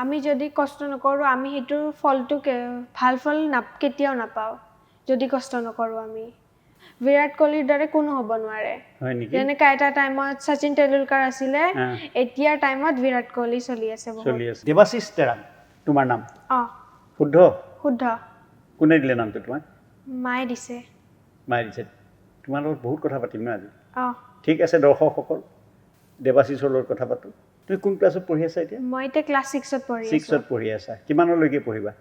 আমি যদি কষ্ট নকৰোঁ আমি সেইটোৰ ফলটো ভাল ফল কেতিয়াও নাপাওঁ যদি কষ্ট নকৰোঁ আমি বিৰাট কোহলিৰ দৰে কোনো হ'ব নোৱাৰে হয় নেকি যেনেকা এটা টাইমত শচীন তেণ্ডুলকাৰ আছিলে এতিয়াৰ টাইমত বিৰাট কোহলি চলি আছে চলি আছে দেৱাশিষ তেৰাম তোমাৰ নাম শুদ্ধ শুদ্ধ কোনে দিলে নামটো তোমাক মায়ে দিছে মায়ে দিছে তোমাৰ লগত বহুত কথা পাতিম ন আজি অঁ ঠিক আছে দৰ্শকসকল দেৱাশিষৰ লগত কথা পাতোঁ তুমি কোন ক্লাছত পঢ়ি আছা এতিয়া মই এতিয়া ক্লাছ 6ত পঢ়ি আছোঁ 6ত পঢ়ি আছা কিমানলৈকে পঢ়িবা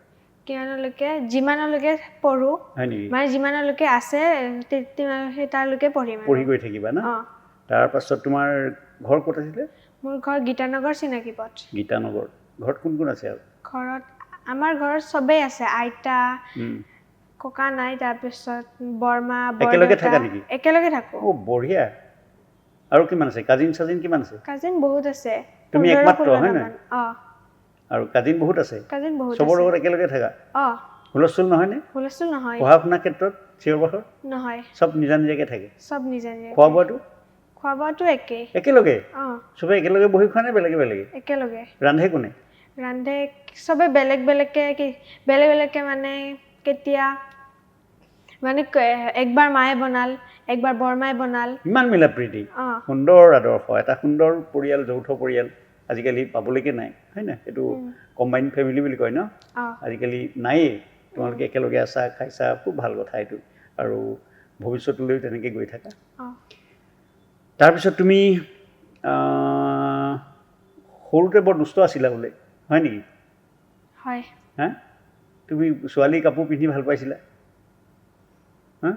কিমানলৈকে যিমানলৈকে পঢ়োঁ হয় নেকি মানে যিমানলৈকে আছে সেই তাৰলৈকে পঢ়িম পঢ়ি গৈ থাকিবা না অঁ তাৰপাছত তোমাৰ ঘৰ ক'ত আছিলে মোৰ ঘৰ গীতানগৰ চিনাকি পথ গীতানগৰ ঘৰত কোন কোন আছে আৰু ঘৰত আমাৰ ঘৰত চবেই আছে আইতা ককা নাই তাৰপিছত বৰমা একেলগে থাকা নেকি একেলগে থাকোঁ অ বঢ়িয়া আৰু কিমান আছে কাজিন কিমান আছে কাজিন বহুত আছে তুমি একমাত্ৰ হয় নাই অঁ আৰু কাজিন বহুত আছে কাজিন বহুত চবৰ লগত একেলগে থাকা অঁ হুলস্থুল নহয়নে হুলস্থুল নহয় পঢ়া শুনাৰ ক্ষেত্ৰত চিঞৰ বাখৰ নহয় চব নিজা নিজাকৈ থাকে চব নিজে নিজে খোৱা বোৱাটো খোৱা বোৱাটো একেই একেলগে অঁ চবে একেলগে বহি খোৱা নে বেলেগে বেলেগে একেলগে ৰান্ধে কোনে ৰান্ধে চবে বেলেগ বেলেগকৈ মানে কেতিয়া মানে একবাৰ মায়ে বনাল একবাৰ বৰমায়ে বনাল ইমান মিলা প্ৰীতি অঁ সুন্দৰ আদৰ্শ এটা সুন্দৰ পৰিয়াল যৌথ পৰিয়াল আজিকালি পাবলৈকে নাই হয় নাই এইটো কম্বাইন ফেমিলি বুলি কয় ন অঁ আজিকালি নায়েই তোমালোকে একেলগে আছা খাইছা খুব ভাল কথা এইটো আৰু ভৱিষ্যতলৈও তেনেকৈ গৈ থাকা অঁ তাৰপিছত তুমি সৰুতে বৰ দুষ্ট আছিলা বোলে হয় নেকি হয় হা তুমি ছোৱালী কাপোৰ পিন্ধি ভাল পাইছিলা হা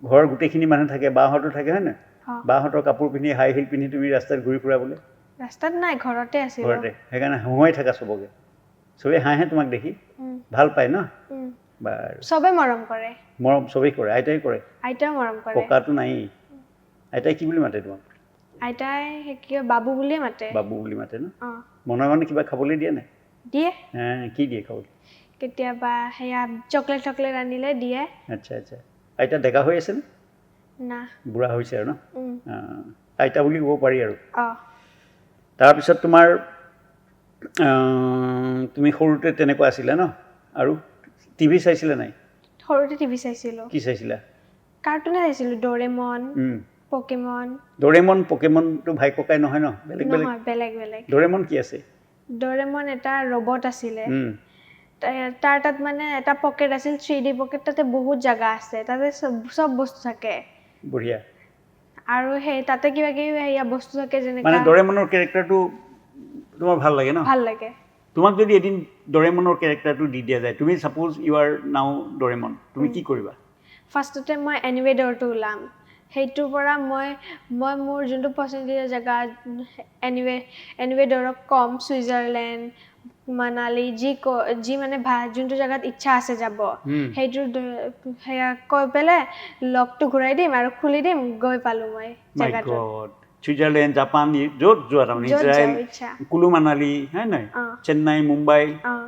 ঘৰৰ গোটেইখিনি মানুহ থাকে বাহঁতো থাকে হয় নাই বাহঁতৰ কাপোৰ পিন্ধি হাই হিল পিন্ধি তুমি ৰাস্তাত ঘূৰি ফুৰা বোলে ৰাস্তাত নাই ঘৰতে আছিলোঁ ঘৰতে সেইকাৰণে হঁহুৱাই থাকা চবকে চবেই হাঁহে তোমাক দেখি ভাল পায় ন বাৰু চবে মৰম কৰে মৰম চবেই কৰে আইতাই কৰে আইতাও মৰম কৰে ককাটো নায়েই আইতাই কি বুলি মাতে তোমাক আইতাই কি বাবু বুলিয়ে মাতে বাবু বুলি মাতে ন অঁ মনে মনে কিবা খাবলৈ দিয়ে নাই দিয়ে কি দিয়ে খাবলৈ কেতিয়াবা সেয়া চকলেট আনিলে দিয়ে আচ্ছা আচ্ছা আইতা ডেকা হৈ আছেনে না বুঢ়া হৈছে আৰু ন আইতা বুলি ক'ব পাৰি আৰু অঁ তাৰপিছত তোমাৰ তুমি সৰুতে তেনেকুৱা আছিলা ন আৰু টিভি চাইছিলা নাই সৰুতে টিভি চাইছিলোঁ কি চাইছিলা কাৰ্টুনে চাইছিলোঁ ডৰেমন পকেমন পকেমনটো ভাই ককাই নহয় ন বেলেগ বেলেগ নহয় বেলেগ বেলেগ ডৰেমন কি আছে ডৰেমন এটা ৰবট আছিলে তাৰ তাত মানে এটা পকেট আছিল 3D পকেট তাতে বহুত জাগা আছে তাতে চব বস্তু থাকে বঢ়িয়া আৰু সেই তাতে কিবা কিবি সেয়া বস্তু থাকে যেনেকৈ মানে ডৰেমনৰ কেৰেক্টাৰটো তোমাৰ ভাল লাগে ন ভাল লাগে তোমাক যদি এদিন ডৰেমনৰ কেৰেক্টাৰটো দি দিয়া যায় তুমি ছাপ'জ ইউ আৰ নাও ডৰেমন তুমি কি কৰিবা ফাৰ্ষ্টতে মই এনিৱেডৰটো ওলাম সেইটোৰ পৰা মই মোৰ যোনটো পচন্দীয় জেগা এনিৱেডৰক ক'ম ছুইজাৰলেণ্ড মানালী যি মানে যোনটো জেগাত ইচ্ছা আছে যাব সেইটো সেয়া কৈ পেলাই লকটো ঘূৰাই দিম আৰু খুলি দিম গৈ পালোঁ মই জেগাটো ছুইজাৰলেণ্ড জাপান য'ত যোৱা তাৰমানে ইজৰাইল কুলু মানালী হয় নাই চেন্নাই মুম্বাই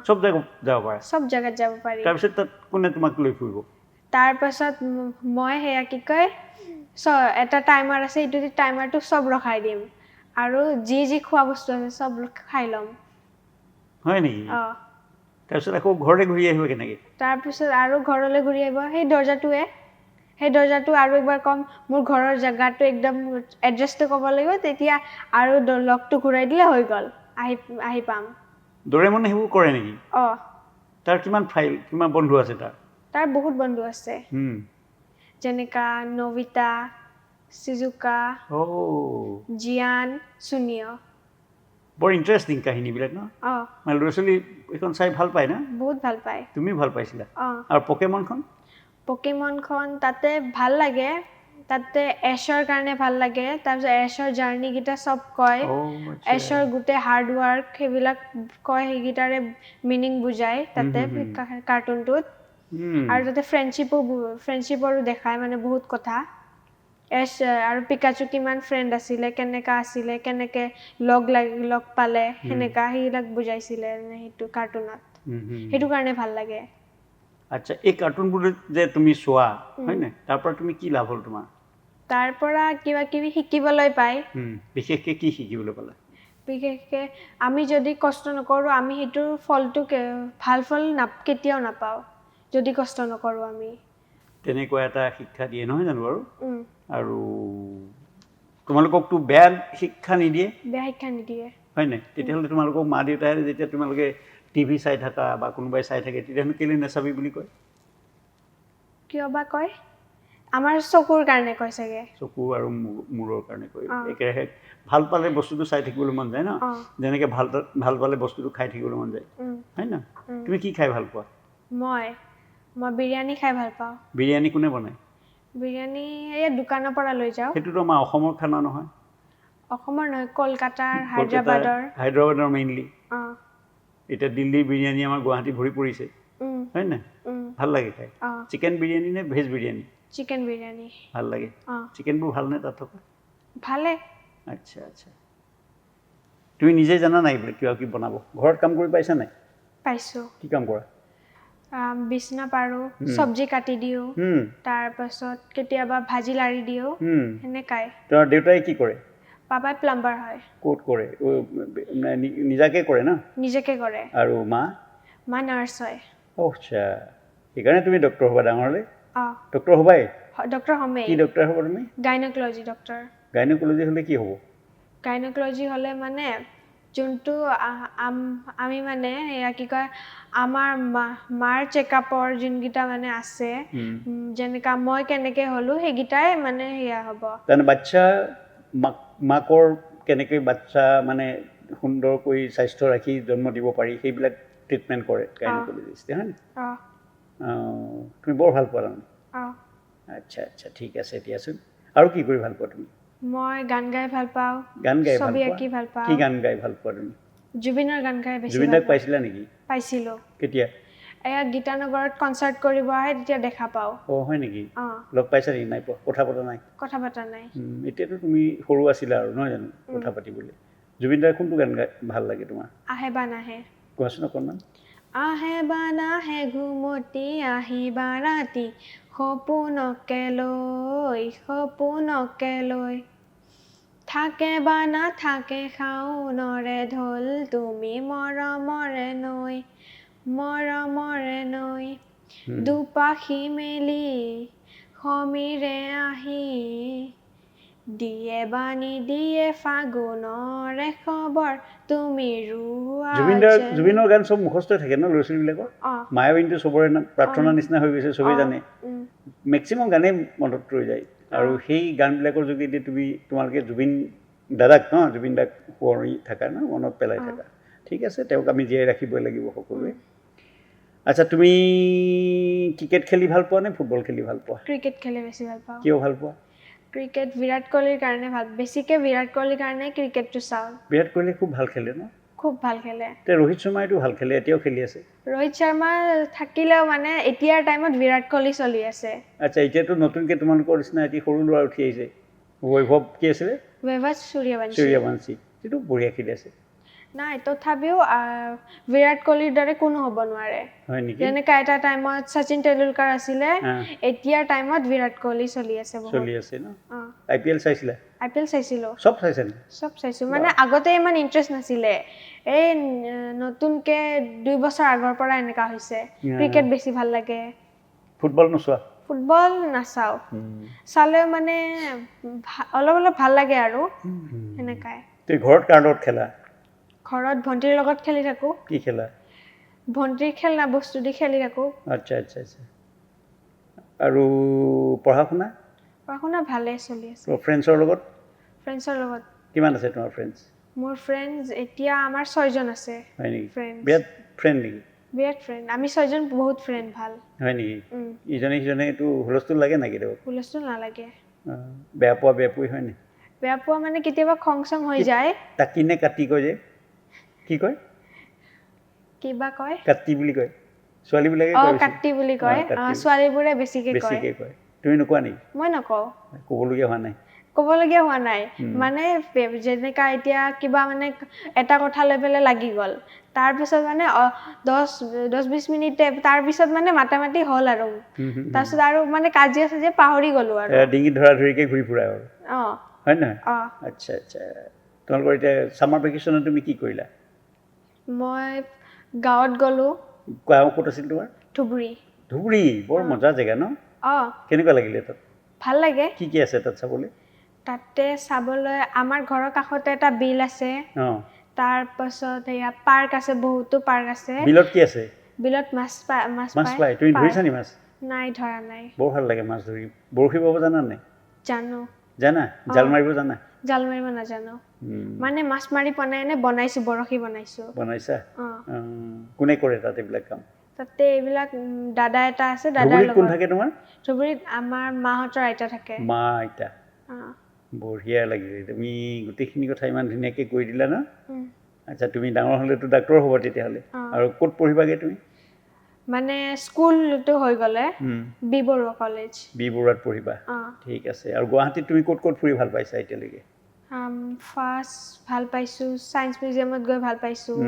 চব জেগাত যাব পাৰা চব জেগাত যাব পাৰি তাৰপিছত তাত কোনে তোমাক লৈ ফুৰিব তাৰপাছত মই সেয়া কি কয় এটা টাইমাৰ আছে এইটো টাইমাৰটো চব ৰখাই দিম আৰু যি খোৱা বস্তু আছে চব খাই ল'ম হয় নেকি তাৰপিছত আকৌ ঘৰলৈ ঘূৰি আহিব কেনেকৈ তাৰপিছত আৰু ঘৰলৈ ঘূৰি আহিব সেই দৰ্জাটো আৰু একবাৰ ক'ম মোৰ ঘৰৰ জেগাটো একদম এড্ৰেছটো ক'ব লাগিব তেতিয়া আৰু লকটো ঘূৰাই দিলে হৈ গ'ল আহি পাম ডৰেমনে সেইবোৰ কৰে নেকি অঁ তাৰ কিমান বন্ধু আছে তাৰ বহুত বন্ধু আছে যেনেকা নবিতা চিজুকা জিয়ান চুনিয় বৰ ইণ্টাৰেষ্টিং কাহিনীবিলাক ন মানে ল'ৰা ছোৱালী এইখন চাই ভাল পায় না বহুত ভাল পায় তুমি ভাল পাইছিলা আৰু পকেমনখন তাতে ভাল লাগে তাতে এছৰ কাৰণে ভাল লাগে তাৰপিছত এছৰ জাৰ্ণিকেইটা চব কয় এছৰ গোটেই হাৰ্ড ৱাৰ্ক সেইবিলাক কয় সেইকেইটাৰে মিনিং বুজায় তাতে কাৰ্টুনটোত আৰু তাতে ফ্ৰেণ্ডশ্বিপৰো দেখায় মানে বহুত কথা এছ আৰু পিকাচু কিমান ফ্ৰেণ্ড আছিলে কেনেকৈ লগ পালে সেনেকা সেইবিলাক বুজাইছিলে সেইটো কাৰ্টুনত সেইটো কাৰণে ভাল লাগে আচ্ছা এই কাৰ্টুনবোৰ যে তুমি চোৱা হয় নাই তাৰ পৰা তুমি কি লাভ হ'ল তোমাৰ তাৰ পৰা কিবা কিবি শিকিবলৈ পায় বিশেষকৈ কি শিকিবলৈ পালা বিশেষকৈ আমি যদি কষ্ট নকৰোঁ আমি সেইটোৰ ফলটো ভাল ফল কেতিয়াও নাপাওঁ যদি কষ্ট নকৰোঁ আমি তেনেকুৱা এটা শিক্ষা দিয়ে নহয় জানো বাৰু উম, আৰু তোমালোককতো বেয়া শিক্ষা নিদিয়ে বেয়া শিক্ষা নিদিয়ে হয় নাই তেতিয়াহ'লে তোমালোকক মা দেউতাই যেতিয়া তোমালোকে টিভি চাই থাকা বা কোনোবাই চাই থাকে তেতিয়াহ'লে কেলৈ নাচাবি বুলি কয় কিয় বা কয় আমাৰ চকুৰ কাৰণে কয় চাগে চকু আৰু মূৰৰ কাৰণে কয় অঁ। একেৰাহে ভাল পালে বস্তুটো চাই থাকিবলৈ মন যায় ন অঁ। যেনেকৈ ভাল পালে বস্তুটো খাই থাকিবলৈ মন যায় উম, হয় না উম। তুমি কি খাই ভাল পোৱা মই বিৰিয়ানী খাই ভাল পাওঁ বিৰিয়ানী কোনে বনায় বিৰিয়ানী এই দোকানৰ পৰা লৈ যাওঁ সেইটোতো আমাৰ অসমৰ খানা নহয় অসমৰ নহয় কলকাতাৰ কলকাতা হায়দৰাবাদৰ হায়দৰাবাদৰ মেইনলি অঁ এতিয়া দিল্লীৰ বিৰিয়ানী আমাৰ গুৱাহাটী ভৰি পৰিছে উম, হয় নাই উম, ভাল লাগে খাই অঁ চিকেন বিৰিয়ানী নে ভেজ বিৰিয়ানী চিকেন বিৰিয়ানী ভাল লাগে অঁ চিকেনবোৰ ভালনে তাত থকা ভালে আচ্ছা আচ্ছা তুমি নিজে জানা নাই বোলে কিবা কিবি বনাব ঘৰত কাম কৰি পাইছা নাই পাইছোঁ কি কাম কৰা বিচনা পাৰোঁ চব্জি কাটি দিওঁ তাৰপাছত কেতিয়াবা ভাজি লাৰি দিওঁ সেনেকাই তোমাৰ দেউতাই কি কৰে পাপাই প্লাম্বাৰ হয় ক'ত কৰে নিজাকে কৰে ন নিজকে কৰে আৰু মা মা নাৰ্ছ হয় আচ্ছা সেইকাৰণে তুমি ডক্টৰ হ'বা ডাঙৰলৈ অঁ ডক্টৰ হ'বাই ডক্টৰ হ'মেই কি ডক্টৰ হ'ব তুমি গাইনকলজি ডক্টৰ গাইনকলজি হ'লে কি হ'ব গাইনকলজি হ'লে মানে যোনটো আমি মানে এয়া কি কয় আমাৰ মাৰ চেকআপৰ যোনকেইটা মানে আছে যেনেকা মই কেনেকৈ হ'লোঁ সেইকেইটাই মানে সেয়া হ'ব তাৰমানে বাচ্ছা মাকৰ কেনেকৈ বাচ্ছা মানে সুন্দৰকৈ স্বাস্থ্য ৰাখি জন্ম দিব পাৰি সেইবিলাক ট্ৰিটমেণ্ট কৰে গাইনকলজিষ্টে হয় নে অঁ তুমি বৰ ভাল পোৱা তাৰমানে অঁ আচ্ছা আচ্ছা ঠিক আছে এতিয়াচোন আৰু কি কৰি ভাল পোৱা তুমি মই গান গাই ভাল পাওঁ গান গাই ভাল ছবি পোৱা আঁকি ভাল পাওঁ কি গান গাই ভাল পোৱা তুমি জুবিনৰ গান গাই বেছি জুবিন ভাল দাক পাওঁ পাইছিলা নেকি পাইছিলোঁ কেতিয়া এয়া গীতানগৰত কনচাৰ্ট কৰিব আহে তেতিয়া দেখা পাওঁ অঁ হয় নেকি অঁ লগ পাইছা নেকি নাই পোৱা কথা পতা নাই কথা পতা নাই এতিয়াতো তুমি সৰু আছিলা আৰু নহয় জানো কথা পাতিবলৈ জুবিন দাৰ কোনটো গান গাই ভাল লাগে তোমাৰ আহে বা নাহে কোৱাচোন অকণমান আহে বা নাহে ঘুমতি আহিবা ৰাতি সপোনকে লৈ থাকে বা নাথাকে শাওনৰে ঢোল তুমি মৰমৰে নৈ দুপাখি মেলি সমীৰে আহি দিয়ে বাণী দিয়ে ফাগুনৰে খবৰ তুমি জুবিনৰ গান চব মুখস্থ থাকে ন ল'ৰা ছোৱালীবিলাকৰ মায়াবিনীটো চবৰে প্ৰাৰ্থনা নিচিনা হৈ গৈছে চবেই জানে মেক্সিমাম গানেই মনত ৰৈ যায় আৰু সেই গানবিলাকৰ যোগেদি তোমালোকে জুবিন দাদাক জুবিন দাক সোঁৱৰি থাকা ন মনত পেলাই থাকা ঠিক আছে তেওঁক আমি জীয়াই ৰাখিবই লাগিব সকলোৱে আচ্ছা তুমি ক্ৰিকেট খেলি ভাল পোৱা নে ফুটবল খেলি ভাল পোৱা ক্ৰিকেট খেলি বেছি ভাল পাওঁ কিয় ভাল পোৱা ক্ৰিকেট বিৰাট কোহলিৰ কাৰণে বেছিকৈ বিৰাট কোহলিৰ কাৰণে ক্ৰিকেটটো চাওঁ বিৰাট কোহলি খুব ভাল খেলে ন খুব ভাল খেলে এতিয়া ৰোহিত শৰ্মাইতো ভাল খেলে এতিয়াও খেলি আছে ৰোহিত শৰ্মা থাকিলেও মানে এতিয়াৰ টাইমত বিৰাট কোহলি চলি আছে আচ্ছা এতিয়াতো নতুনকৈ তোমালোকৰ নিচিনা এটি সৰু ল'ৰা উঠি আহিছে বৈভৱ কি আছিলে বৈভৱ সূৰ্যবংশী সেইটো বঢ়িয়া খেলি আছে নাই তথাপিও বিৰাট কোহলিৰ দৰে কোনো হ'ব নোৱাৰে হয় নেকি যেনেকৈ এটা টাইমত শচীন তেণ্ডুলকাৰ আছিলে এতিয়াৰ টাইমত বিৰাট কোহলি চলি আছে ন IPL চাইছিলা IPL চাইছিলোঁ চব চাইছা চব চাইছোঁ মানে আগতে ইমান ইণ্টাৰেষ্ট নাছিলে এই নতুনকৈ 2 বছৰ আগৰ পৰা এনেকুৱা হৈছে ক্ৰিকেট বেছি ভাল লাগে ফুটবল নোচোৱা ফুটবল নাচাওঁ চালেও মানে অলপ ভাল লাগে আৰু সেনেকাই তুমি ঘৰত কাৰ লগত খেলা ঘৰত ভণ্টিৰ লগত খেলি থাকোঁ কি খেলা ভণ্টিৰ খেলনা বস্তু দি খেলি থাকোঁ আচ্ছা আচ্ছা আচ্ছা আৰু পঢ়া শুনা ভালেই চলি আছে ফ্ৰেণ্ডছৰ লগত কিমান আছে তোমাৰ ফ্ৰেণ্ডছ মোৰ ফ্ৰেণ্ডছ এতিয়া আমাৰ 6 জন আছে হয় নেকি বিৰাট ফ্ৰেণ্ড নেকি বিৰাট ফ্ৰেণ্ড আমি 6 জন বহুত ফ্ৰেণ্ড ভাল হয় নেকি ইজনে সিজনেতো হুলস্থুল লাগে নেকি হুলস্থুল নালাগে বেয়া পোৱা বেয়া পুই হয় নি বেয়া পোৱা মানে কেতিয়াবা খং চং হৈ যায় তাকি নে কাটি কয় যে কি কয় কিবা কয় কাটি বুলি কয় ছোৱালীবিলাকে কাটি বুলি কয় ছোৱালীবোৰে বেছিকৈ কয় তুমি নোকোৱা নেকি মই নকওঁ ক'বলগীয়া হোৱা নাই মানে যেনেকা এতিয়া কিবা মানে এটা কথা লৈ পেলাই লাগি গ'ল তাৰপিছত মানে 10-20 মিনিট তাৰপিছত মানে মাতামাতি হ'ল আৰু তাৰপিছত আৰু মানে কাজিয়া পাহৰি গ'লো আৰু ডিঙিত ধৰা ধৰিকৈ ঘূৰি ফুৰা আৰু হয় নহয় অঁ আচ্ছা আচ্ছা তোমালোকৰ এতিয়া ছামাৰ ভেকেশ্যনত তুমি কি কৰিলা? মই গাঁৱত গ'লোঁ। গাঁও ক'ত আছিল তোমাৰ? ধুবুৰী। ধুবুৰী বৰ মজা জেগা ন? অঁ কেনেকুৱা লাগিলে তাত? ভাল লাগে। কি আছে তাত চাবলৈ? তাতে চাবলৈ আমাৰ ঘৰৰ কাষতে এটা বিল আছে। অঁ তাৰপাছত এয়া পাৰ্ক আছে, বহুতো পাৰ্ক আছে। বিলত কি আছে? বিলত মাছ মাছ পায়। তুমি ধৰিছা নি মাছ? নাই, ধৰা নাই। বৰ ভাল লাগে মাছ ধৰি। বৰশী বাব জানা নাই? জানো। জানা? জাল মাৰিব জানা? জাল মাৰিব নাজানো। মানে মাছ মাৰি পোৱা নাই, এনে বনাইছোঁ, বৰশী বনাইছোঁ। বনাইছা? কোনে কৰে তাত এইবিলাক কাম? তাতে এইবিলাক দাদা এটা আছে, দাদাৰ ধুবুৰীত কোন লগত। থাকে তোমাৰ? ধুবুৰীত আমাৰ মাহঁতৰ আইতা থাকে। মা আইতা। বঢ়িয়া লাগিলে। তুমি গোটেইখিনি কথা ইমান ধুনীয়াকৈ কৈ দিলা ন? আচ্ছা, তুমি ডাঙৰ হ'লেতো ডাক্তৰ হ'ব তেতিয়াহ'লে। আৰু ক'ত পঢ়িবাগৈ তুমি? মানে স্কুলটো হৈ গ'লে বি বৰুৱা কলেজ। বি বৰুৱাত পঢ়িবা? ঠিক আছে। আৰু গুৱাহাটীত তুমি ক'ত ক'ত ফুৰি ভাল পাইছা এতিয়ালৈকে? ফাৰ্ষ্ট ভাল পাইছোঁ ছায়েন্স মিউজিয়ামত গৈ ভাল পাইছোঁ,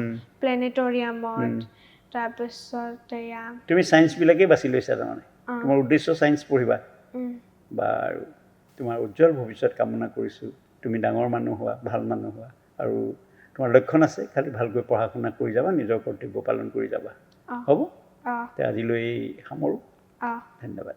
প্লেনেটৰিয়ামত। তাৰপিছত এয়া তুমি ছায়েন্সবিলাকেই বাছি লৈছা তাৰমানে? তোমাৰ উদ্দেশ্য ছায়েন্স পঢ়িবা? বাৰু, তোমাৰ উজ্জ্বল ভৱিষ্যত কামনা কৰিছোঁ। তুমি ডাঙৰ মানুহ হোৱা, ভাল মানুহ হোৱা, আৰু তোমাৰ লক্ষণ আছে, খালি ভালকৈ পঢ়া শুনা কৰি যাবা, নিজৰ কৰ্তব্য পালন কৰি যাবা। হ'ব? আজিলৈ সামৰোঁ। ধন্যবাদ।